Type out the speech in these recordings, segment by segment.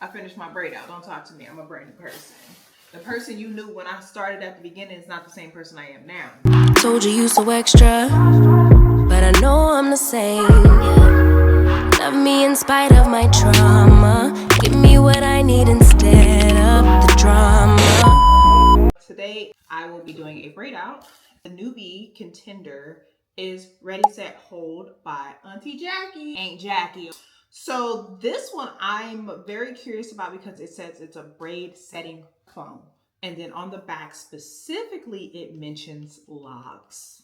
I finished my braid out. Don't talk to me. I'm a brand new person. The person you knew when I started at the beginning is not the same person I am now. Told you so extra, but I know I'm the same. Love me in spite of my trauma. Give me what I need instead of the drama. Today, I will be doing a braid out. The newbie contender is Ready, Set, Hold by Auntie Jackie. Ain't Jackie. So this one I'm very curious about because it says it's a braid setting foam. And then on the back specifically, it mentions locks.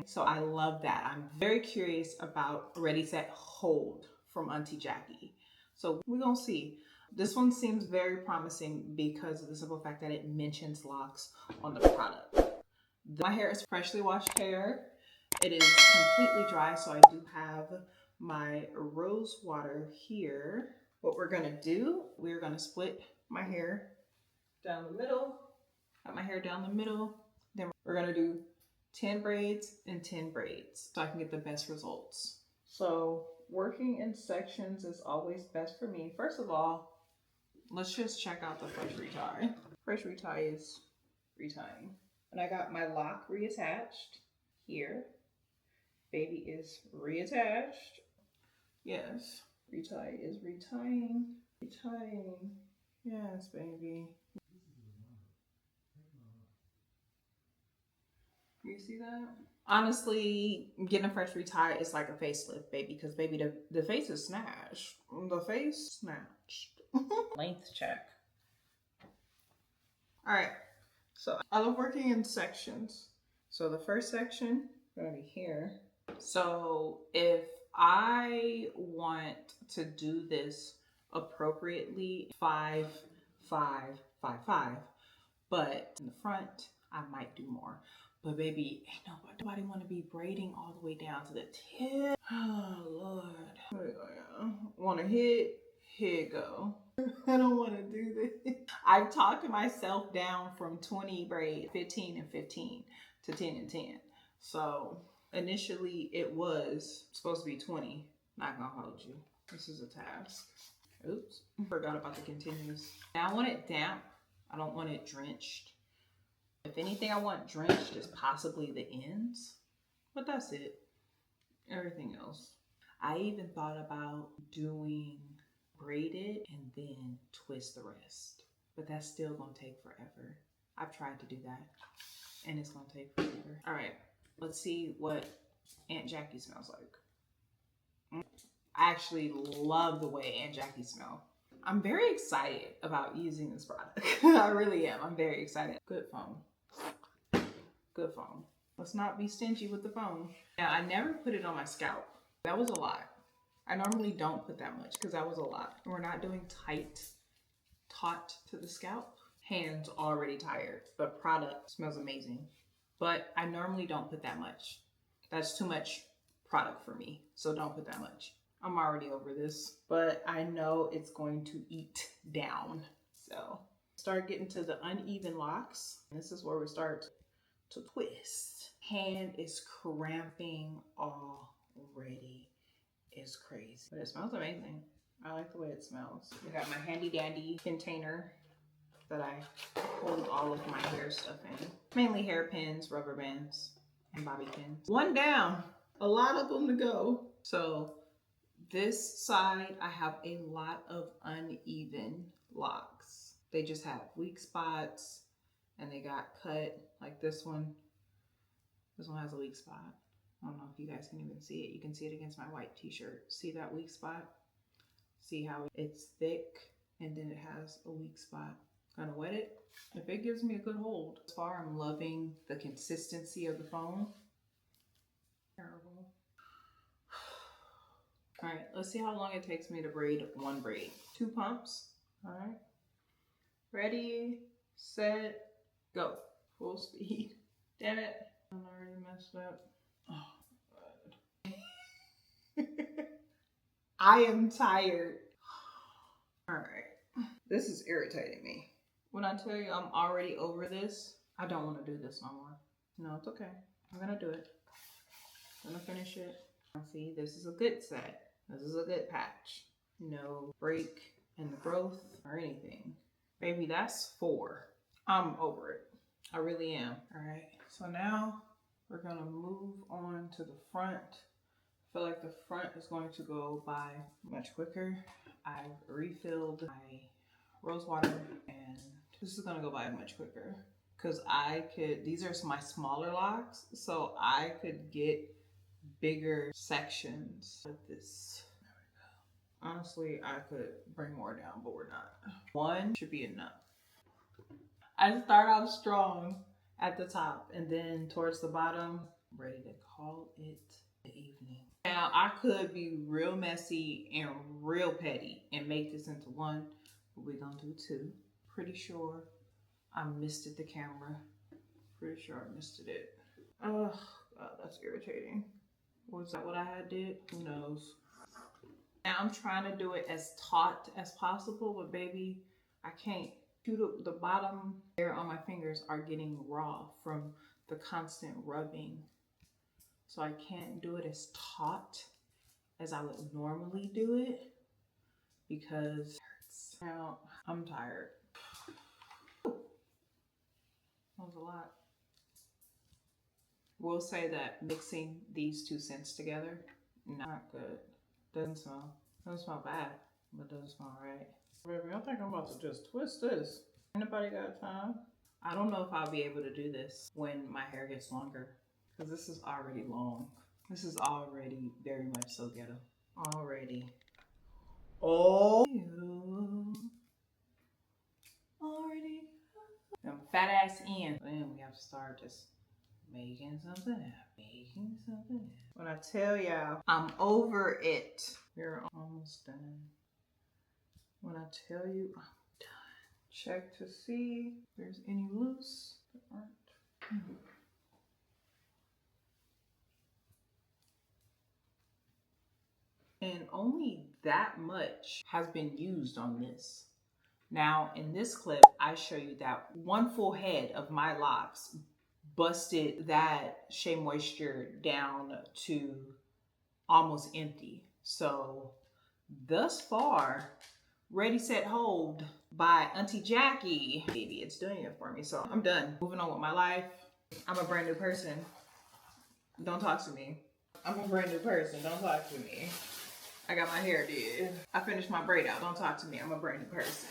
So I love that. I'm very curious about Ready, Set, Hold from Auntie Jackie. So we're gonna see. This one seems very promising because of the simple fact that it mentions locks on the product. My hair is freshly washed hair. It is completely dry, so I do have my rose water here. What we're gonna do, we're gonna split my hair down the middle, got my hair down the middle. Then we're gonna do 10 braids and 10 braids so I can get the best results. So working in sections is always best for me. First of all, let's just check out the fresh retie. Fresh retie is retying. And I got my lock reattached here. Baby is reattached. Yes, retie is retying. Retying. Yes, baby. You see that? Honestly, getting a fresh retie is like a facelift, baby, because baby, the face is snatched. The face snatched. Length check. All right, so I love working in sections. So the first section gonna be here. So if I want to do this appropriately, 5, 5, 5, 5, but in the front, I might do more. But baby, ain't nobody want to be braiding all the way down to the tip. Oh Lord. Want to hit, here go. I don't want to do this. I've talked myself down from 20 braid, 15 and 15 to 10 and 10. So initially it was supposed to be 20. Not gonna hold you. This is a task. Oops, forgot about the continuous. Now I want it damp. I don't want it drenched. If anything I want drenched is possibly the ends, but that's it. Everything else. I even thought about doing braided and then twist the rest, but that's still gonna take forever. I've tried to do that and it's gonna take forever. All right, let's see what Aunt Jackie smells like. I actually love the way Aunt Jackie smells. I'm very excited about using this product. I really am. I'm very excited. Good foam. Good foam. Let's not be stingy with the foam. Now, I never put it on my scalp. That was a lot. I normally don't put that much because that was a lot. We're not doing taut to the scalp. Hands already tired, but product smells amazing. But I normally don't put that much. That's too much product for me, so don't put that much. I'm already over this, but I know it's going to eat down. So start getting to the uneven locks. This is where we start to twist. Hand is cramping already. It's crazy, but it smells amazing. I like the way it smells. I got my handy dandy container that I hold all of my hair stuff in. Mainly hairpins, rubber bands, and bobby pins. One down, a lot of them to go. So this side, I have a lot of uneven locks. They just have weak spots and they got cut like this one. This one has a weak spot. I don't know if you guys can even see it. You can see it against my white t-shirt. See that weak spot? See how it's thick and then it has a weak spot. Gonna wet it. If it gives me a good hold. So far, I'm loving the consistency of the foam. Terrible. All right, let's see how long it takes me to braid one braid. 2 pumps. All right. Ready, set, go. Full speed. Damn it. I already messed up. Oh, God. I am tired. All right. This is irritating me. When I tell you I'm already over this, I don't want to do this no more. No, it's okay. I'm going to do it. I'm going to finish it. See, this is a good set. This is a good patch. No break, in the growth or anything. Baby, that's 4. I'm over it. I really am. All right. So now we're going to move on to the front. I feel like the front is going to go by much quicker. I've refilled my rose water and this is going to go by much quicker because these are my smaller locks, so I could get bigger sections like this. There we go. Honestly, I could bring more down, but we're not. 1 should be enough. I start off strong at the top and then towards the bottom, ready to call it the evening. Now, I could be real messy and real petty and make this into 1, but we're gonna do 2. Pretty sure I missed it, the camera. Pretty sure I missed it. Oh, God, that's irritating. Was that what I had did? Who knows? Now, I'm trying to do it as taut as possible, but baby, I can't. The bottom hair on my fingers are getting raw from the constant rubbing. So I can't do it as taut as I would normally do it because it hurts. Now, I'm tired. That was a lot. We'll say that mixing these 2 scents together, not good. Doesn't smell bad, but doesn't smell right. Baby, I think I'm about to just twist this. Anybody got time? I don't know if I'll be able to do this when my hair gets longer because this is already long. This is already very much so ghetto. Already. Oh. Already. Them fat ass ends. Then we have to start just making something happen. When I tell y'all, I'm over it. We're almost done. When I tell you I'm done, check to see if there's any loose that aren't. And only that much has been used on this. Now, in this clip, I show you that 1 full head of my locks busted that Shea Moisture down to almost empty. So, thus far, Ready, Set, Hold by Auntie Jackie. Baby, it's doing it for me. So I'm done. Moving on with my life. I'm a brand new person. Don't talk to me. I'm a brand new person. Don't talk to me. I got my hair did. I finished my braid out. Don't talk to me. I'm a brand new person.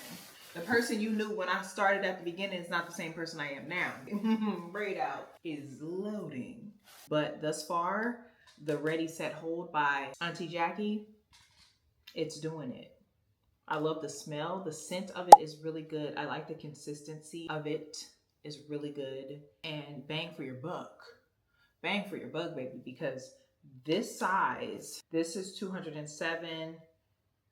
The person you knew when I started at the beginning is not the same person I am now. Braid out is loading. But thus far, the Ready, Set, Hold by Auntie Jackie, it's doing it. I love the smell. The scent of it is really good. I like the consistency of it. Is really good. And bang for your buck. Bang for your buck, baby, because this size, this is 207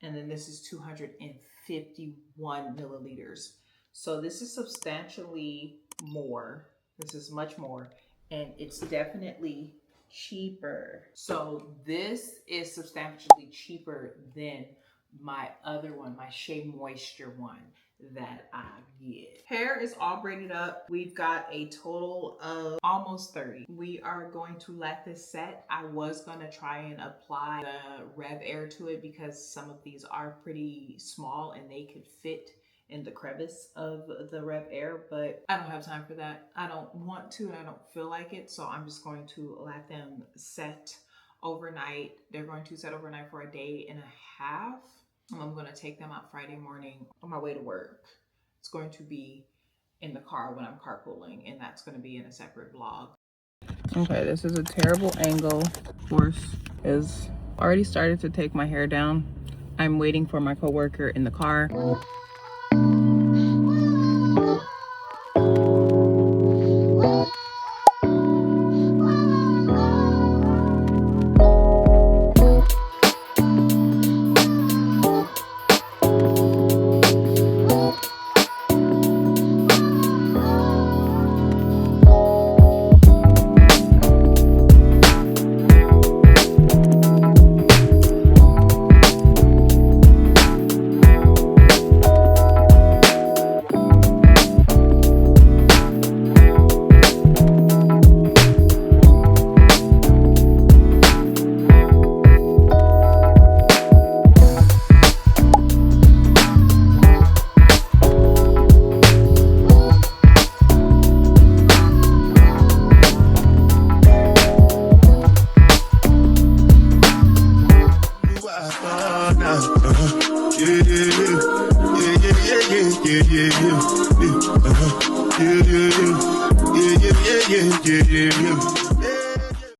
and then this is 251 milliliters. So this is substantially more. This is much more, and it's definitely cheaper. So this is substantially cheaper than my other one, my Shea Moisture one that I get. Hair is all braided up. We've got a total of almost 30. We are going to let this set. I was gonna try and apply the Rev Air to it because some of these are pretty small and they could fit in the crevice of the Rev Air, but I don't have time for that. I don't want to and I don't feel like it, so I'm just going to let them set overnight. They're going to set overnight for a day and a half. I'm going to take them out Friday morning on my way to work. It's going to be in the car when I'm carpooling, and that's going to be in a separate vlog. Okay, this is a terrible angle. Horse is already started to take my hair down. I'm waiting for my coworker in the car. Yeah.